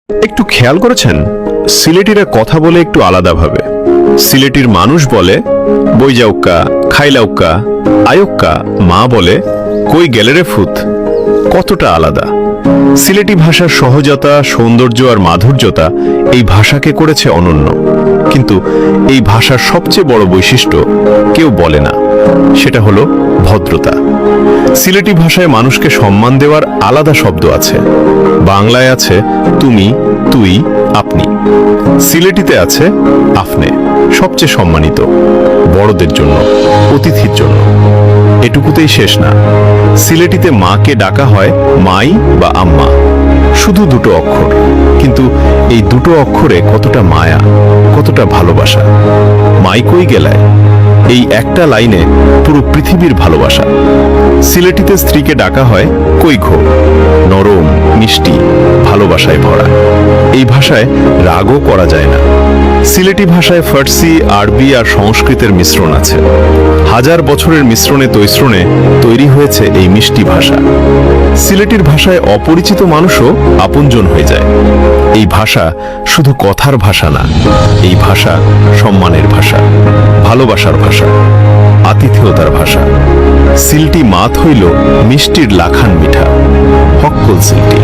একটু খেয়াল করেছেন, সিলেটিরা কথা বলে একটু আলাদাভাবে। সিলেটির মানুষ বলে বইজাউক্কা, খাইলাউক্কা, আয়ক্কা, মা বলে কই গেলে রে ফুত। কতটা আলাদা! সিলেটি ভাষার সহজতা, সৌন্দর্য আর মাধুর্যতা এই ভাষাকে করেছে অনন্য। কিন্তু এই ভাষার সবচেয়ে বড় বৈশিষ্ট্য কেউ বলে না, সেটা হলো ভদ্রতা। সিলেটি ভাষায় মানুষকে সম্মান দেওয়ার আলাদা শব্দ আছে। বাংলায় আছে তুমি, তুই, আপনি। সিলেটিতে আছে আপনে, সবচেয়ে সম্মানিত, বড়দের জন্য, অতিথির জন্য। এটুকুতেই শেষ না, সিলেটিতে মাকে ডাকা হয় মাই বা আম্মা। শুধু দুটো অক্ষর, কিন্তু এই দুটো অক্ষরে কতটা মায়া, কতটা ভালোবাসা। মাই কই গেলায়, এই একটা লাইনে পুরো পৃথিবীর ভালোবাসা। সিলেটিতে স্ত্রীকে ডাকা হয় কই ঘো, নরম, মিষ্টি, ভালোবাসায় ভরা। এই ভাষায় রাগও করা যায় না। সিলেটি ভাষায় ফার্সি, আরবি আর সংস্কৃতের মিশ্রণ আছে। হাজার বছরের মিশ্রণে তৈশ্রণে তৈরি হয়েছে এই মিষ্টি ভাষা। সিলেটির ভাষায় অপরিচিত মানুষও আপনজন হয়ে যায়। এই ভাষা শুধু কথার ভাষা না, এই ভাষা সম্মানের ভাষা, ভালোবাসার ভাষা, আতিথেয়তার ভাষা। সিলটি মাত হইল মিষ্টির লাখান মিঠা, হক্কল সিলটি।